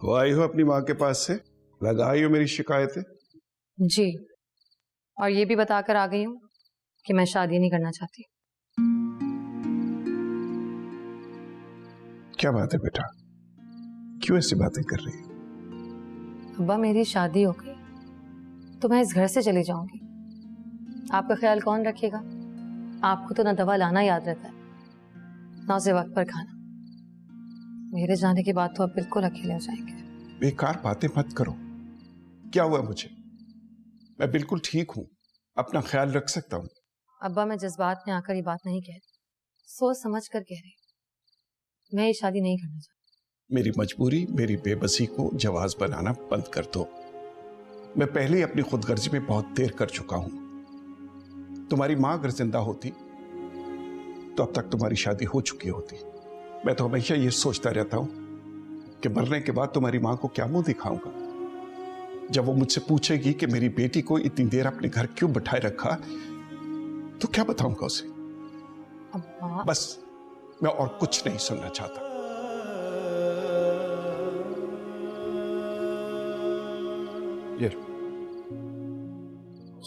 तो आई हो अपनी माँ के पास से, लगाई हो मेरी शिकायतें? जी, और ये भी बताकर आ गई हूँ कि मैं शादी नहीं करना चाहती। क्या बात है बेटा, क्यों ऐसी बातें कर रही है? अब्बा मेरी शादी हो गई तो मैं इस घर से चली जाऊंगी। आपका ख्याल कौन रखेगा? आपको तो ना दवा लाना याद रहता है, ना उसे वक्त पर खाना। मेरे जाने के बाद तो आप बिल्कुल अकेले हो जाएंगे। बेकार बातें मत करो। क्या हुआ मुझे? मैं बिल्कुल ठीक हूं, अपना ख्याल रख सकता हूं। अब्बा मैं जज्बात में आकर ये बात नहीं कह रही, सोच समझ कर कह रही। मैं ये शादी नहीं करना चाहती। मेरी मजबूरी, मेरी बेबसी को जवाज बनाना बंद कर दो। मैं पहले ही अपनी खुदगर्जी में बहुत देर कर चुका हूं। तुम्हारी मां अगर जिंदा होती तो अब तक तुम्हारी शादी हो चुकी होती। मैं तो हमेशा ये सोचता रहता हूं कि मरने के बाद तुम्हारी मां को क्या मुंह दिखाऊंगा। जब वो मुझसे पूछेगी कि मेरी बेटी को इतनी देर अपने घर क्यों बिठाए रखा, तो क्या बताऊंगा उसे? अब्बा बस, मैं और कुछ नहीं सुनना चाहता।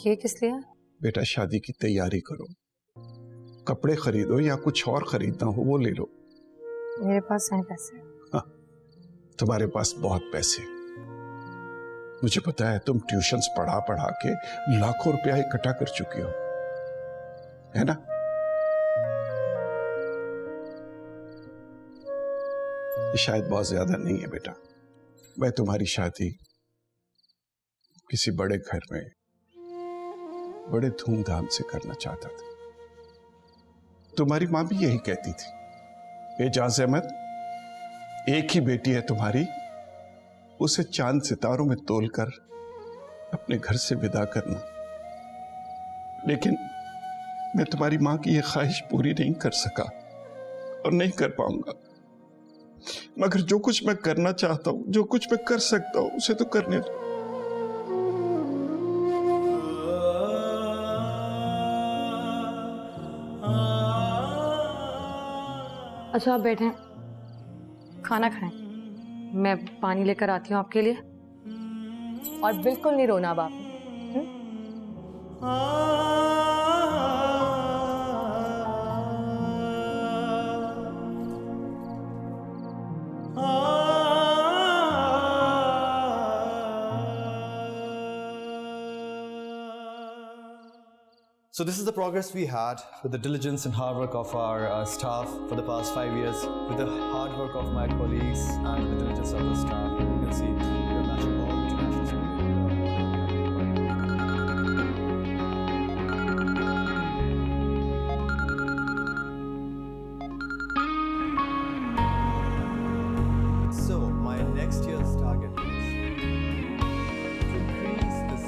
ये किस लिए? बेटा शादी की तैयारी करो, कपड़े खरीदो या कुछ और खरीदना हो वो ले लो। मेरे पास हैं पैसे। हाँ, तुम्हारे पास बहुत पैसे। मुझे पता है तुम ट्यूशन्स पढ़ा पढ़ा के लाखों रुपया इकट्ठा कर चुकी हो, है ना? ये शायद बहुत ज्यादा नहीं है बेटा। मैं तुम्हारी शादी किसी बड़े घर में बड़े धूमधाम से करना चाहता था। तुम्हारी मां भी यही कहती थी, एजाज अहमद, एक ही बेटी है तुम्हारी, उसे चांद सितारों में तोलकर अपने घर से विदा करना। लेकिन मैं तुम्हारी मां की यह ख्वाहिश पूरी नहीं कर सका और नहीं कर पाऊंगा। मगर जो कुछ मैं करना चाहता हूं, जो कुछ मैं कर सकता हूं, उसे तो करने दो। अच्छा आप बैठें, खाना खाएं। मैं पानी लेकर आती हूँ आपके लिए। और बिल्कुल नहीं रोना अब आपने। So this is the progress we had with the diligence and hard work of our staff for the past 5 years, with the hard work of my colleagues and the diligence of the staff. You can see we are matching all international standards. So my next year's target is to increase this.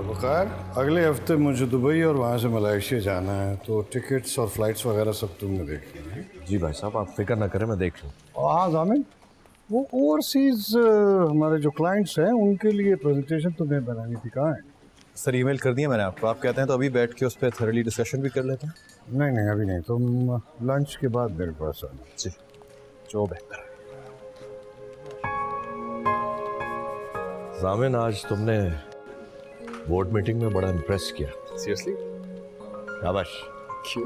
वकार, अगले हफ्ते मुझे Dubai और वहाँ से Malaysia जाना है, तो tickets और फ्लाइट्स वगैरह सब तुमने देख लिया है? जी भाई साहब, आप फिक्र ना करें, मैं देख लूँ। हाँ जामिन, वो ओवरसीज हमारे जो क्लाइंट्स हैं उनके लिए प्रेजेंटेशन तुम्हें बनानी थी, कहाँ है? सर ईमेल कर दिया मैंने आपको। आप कहते हैं तो अभी बैठ के उस पर थॉरली डिस्कशन भी कर लेते हैं। नहीं अभी नहीं, तुम लंच के बाद मेरे पास आना। जी, जो बेहतर। जामिन, आज तुमने बोर्ड मीटिंग में बड़ा इम्प्रेस किया। सीरियसली? शाबाश। क्यों?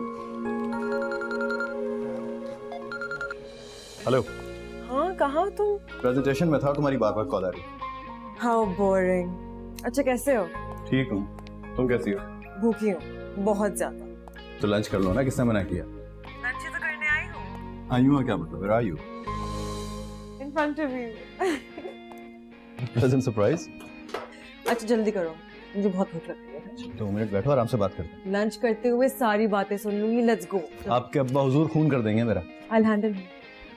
हेलो। हाँ कहाँ तुम? प्रेजेंटेशन में था, तुम्हारी बार बार कॉल आ रही। How boring. अच्छा कैसे हो? ठीक हूँ, तुम कैसी हो? भूखी हूँ बहुत ज्यादा। तो लंच कर लो ना, किसने मना किया? लंच ही तो करने आई हूँ। आई हूँ क्या मतलब? Where are you? In front of you. Pleasant surprise. अच्छा जल्दी करो, मुझे बहुत भूख लग रही है। 2 मिनट बैठो, आराम से बात करते हैं। लंच करते हुए सारी बातें सुन लूंगी। Let's go. आपके अब्बा हुजूर खून कर देंगे मेरा। I'll handle him.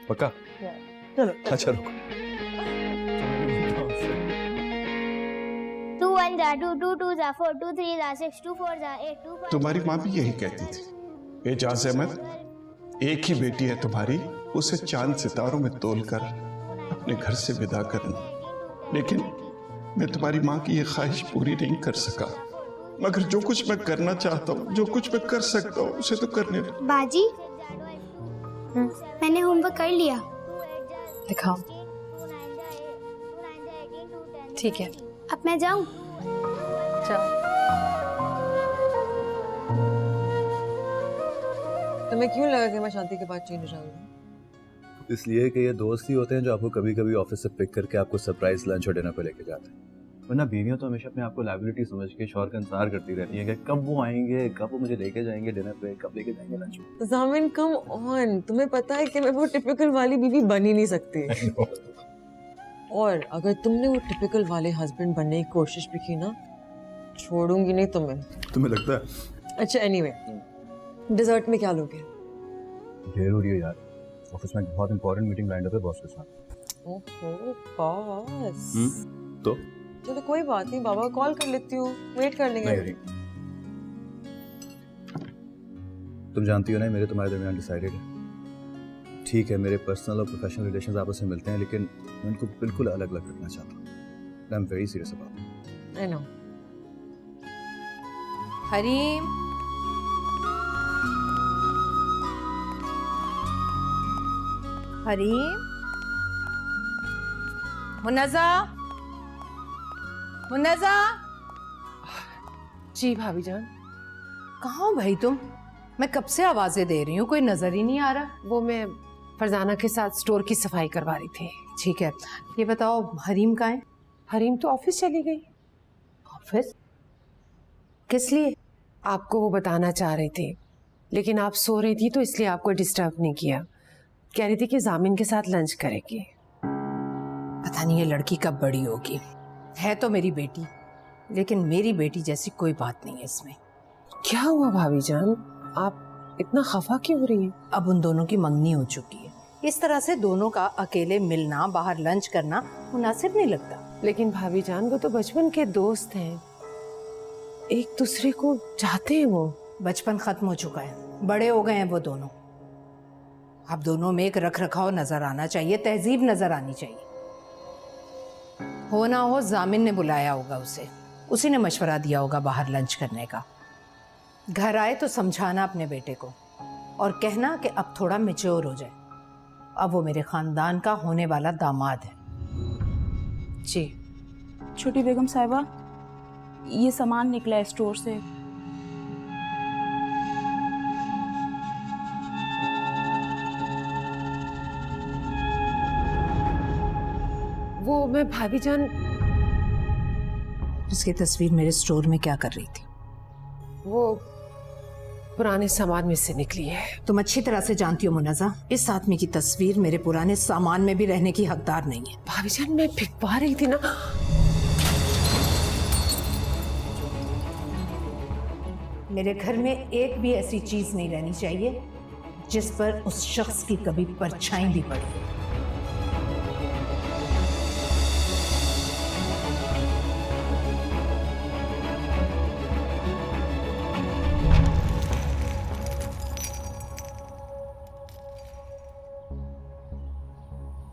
पक्का? चलो। अच्छा रुको। 2 1 2 2 2 4 2 3 6 2 4 8 2 5। तुम्हारी मां भी यही कहती थी, एजाज अहमद, एक ही बेटी है तुम्हारी, उसे चांद सितारों में तोलकर अपने घर से विदा करना, लेकिन मैं तुम्हारी माँ की ये ख्वाहिश पूरी नहीं कर सका। मगर जो कुछ मैं करना चाहता हूँ, जो कुछ मैं कर सकता हूँ, उसे तो करने दो। बाजी मैंने होमवर्क कर लिया। दिखाओ। ठीक है, अब मैं जाऊं? चलो। तुम्हें क्यों लगा कि मैं शादी के बाद चेंज हो जाऊंगी? इसलिए कि ये दोस्त ही होते हैं जो आपको कभी कभी ऑफिस से पिक करके आपको सरप्राइज लंच और डिनर पे लेके जाते हैं। वरना बीवियां तो हमेशा अपने आप को लाइबिलिटी समझ के शौहर का इंतजार करती रहती हैं कि कब वो आएंगे, कब वो मुझे लेके जाएंगे डिनर पे, कब लेके जाएंगे लंच पे। जामिन कम ऑन, तुम्हें पता है कि मैं वो टिपिकल वाली बीवी बन ही नहीं सकती। और अगर तुमने वो टिपिकल वाले हस्बैंड बनने की कोशिश भी की ना, छोड़ूंगी नहीं तुम्हें। तुम्हें लगता है? अच्छा एनीवे, डिजर्ट में क्या लोगे? देर हो रही है यार, ऑफिस में एक बहुत इंपॉर्टेंट मीटिंग लाइन अप है बॉस के साथ। ओहो बॉस। तो चलो कोई बात नहीं, बाबा को कॉल कर लेती हूँ, वेट कर लेंगे। नहीं, तुम जानती हो ना मेरे तुम्हारे दरमियान डिसाइडेड है। ठीक है, मेरे पर्सनल और प्रोफेशनल रिलेशंस आपस में मिलते हैं, लेकिन मैं उनको बिल्कुल अलग अलग रखना चाहता हूँ। I am very serious about it. I know. Hareem, Hareem, Munazza, Munazza. जी भाभी जान। कहाँ हो भाई तुम? मैं कब से आवाजें दे रही हूँ, कोई नजर ही नहीं आ रहा। वो मैं फरजाना के साथ स्टोर की सफाई करवा रही थी। ठीक है, ये बताओ हरीम कहाँ है? हरीम तो ऑफिस चली गई। ऑफिस? किस लिए? आपको वो बताना चाह रही थी, लेकिन आप सो रही थी तो इसलिए आपको डिस्टर्ब नहीं किया। कह रही थी कि जामिन के साथ लंच करेगी। पता नहीं ये लड़की कब बड़ी होगी। है तो मेरी बेटी, लेकिन मेरी बेटी जैसी कोई बात नहीं है इसमें। क्या हुआ भाभी जान, आप इतना खफा क्यों हो रही हैं? अब उन दोनों की मंगनी हो चुकी है, इस तरह से दोनों का अकेले मिलना, बाहर लंच करना मुनासिब नहीं लगता। लेकिन भाभी जान, वो तो बचपन के दोस्त हैं, एक दूसरे को चाहते हैं। वो बचपन खत्म हो चुका है, बड़े हो गए हैं वो दोनों। अब दोनों में एक रख रखाव नजर आना चाहिए, तहजीब नजर आनी चाहिए। हो ना हो जामिन ने बुलाया होगा उसे, उसी ने मशवरा दिया होगा बाहर लंच करने का। घर आए तो समझाना अपने बेटे को और कहना कि अब थोड़ा मैच्योर हो जाए। अब वो मेरे खानदान का होने वाला दामाद है। जी छोटी बेगम साहिबा, ये सामान निकला है स्टोर से। वो मैं भाभी जान, उसकी तस्वीर मेरे स्टोर में क्या कर रही थी? वो पुराने सामान में से निकली है। तुम अच्छी तरह से जानती हो मुन्नज़ा, इस आदमी की तस्वीर मेरे पुराने सामान में भी रहने की हकदार नहीं है। भाभी जान, मैं भिगवा रही थी ना। मेरे घर में एक भी ऐसी चीज नहीं रहनी चाहिए जिस पर उस शख्स की कभी परछाई भी पड़े।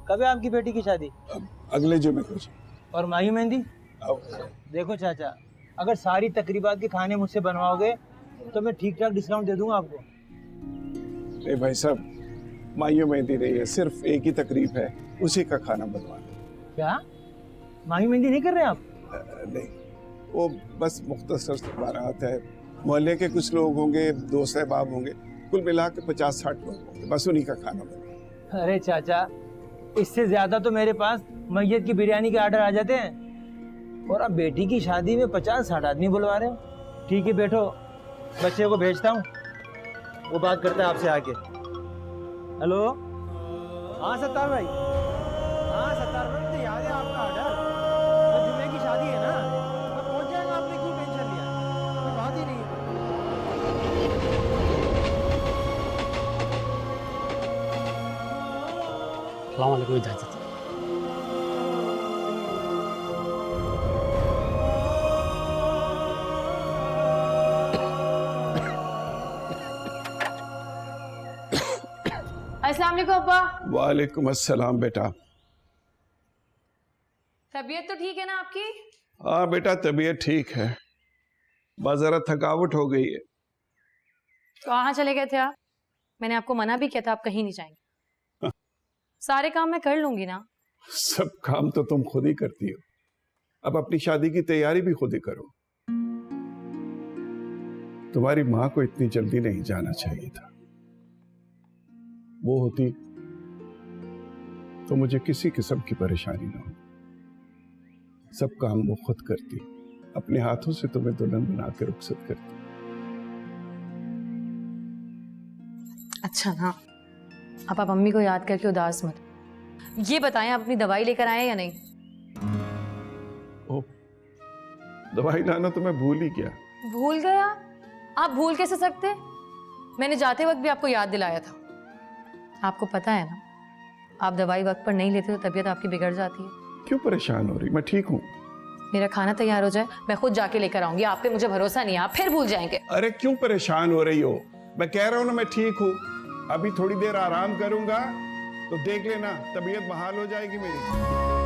कब है आपकी बेटी की शादी? अगले जुमे को। और माही मेहंदी? देखो चाचा, अगर सारी तकरीबात के खाने मुझसे बनवाओगे तो मैं ठीक ठाक डिस्काउंट दे दूंगा आपको। ए भाई साहब, माइयों मेहंदी नहीं है, सिर्फ एक ही तकरीब है, उसी का खाना बनवाना। क्या माही मेहंदी नहीं कर रहे आप? नहीं, वो बस मुख्तसर से बारात है, मोहल्ले के कुछ लोग होंगे, दोस्त अहबाब होंगे, कुल मिला के 50-60 लोग होंगे, बस उन्हीं का खाना बना। अरे चाचा, इससे ज्यादा तो मेरे पास मैयत की बिरयानी के ऑर्डर आ जाते हैं, और अब बेटी की शादी में 50-60 आदमी बुलवा रहे हो। ठीक है बैठो, बच्चे को भेजता हूँ, वो बात करता है आपसे आके। हेलो, हाँ सत्तार भाई, हाँ सत्तार भाई, मुझे याद है आपका ऑर्डर। तो जुमे की शादी है ना, तो पहुँच जाएगा, आपने क्यों टेंशन लिया, कोई बात ही नहीं है। अस्सलाम वालेकुम, इजाज़त। वालेकुम अब्बा। वालेकुम अस्सलाम बेटा। तबीयत तो ठीक है ना आपकी? हाँ बेटा, तबीयत ठीक है, बस जरा थकावट हो गई है। कहाँ चले गए थे आप? मैंने आपको मना भी किया था, आप कहीं नहीं जाएंगे। सारे काम मैं कर लूंगी ना। सब काम तो तुम खुद ही करती हो, अब अपनी शादी की तैयारी भी खुद ही करो। तुम्हारी माँ को इतनी जल्दी नहीं जाना चाहिए था। वो होती तो मुझे किसी किस्म की परेशानी ना हो। सब काम वो खुद करती, अपने हाथों से तुम्हें दुल्हन बना के रुखसत करती। अच्छा ना, अब आप अम्मी को याद करके उदास मत। ये बताएं, आप अपनी दवाई लेकर आए या नहीं? ओ, दवाई लाना तो मैं भूल ही गया। भूल गया? आप भूल कैसे सकते? मैंने जाते वक्त भी आपको याद दिलाया था। आपको पता है ना, आप दवाई वक्त पर नहीं लेते तो तबीयत आपकी बिगड़ जाती है। क्यों परेशान हो रही? मैं ठीक हूँ। मेरा खाना तैयार हो जाए, मैं खुद जाके लेकर आऊंगी। आप पे मुझे भरोसा नहीं है, आप फिर भूल जाएंगे। अरे क्यों परेशान हो रही हो? मैं कह रहा हूँ ना मैं ठीक हूँ, अभी थोड़ी देर आराम करूंगा तो देख लेना तबीयत बहाल हो जाएगी मेरी।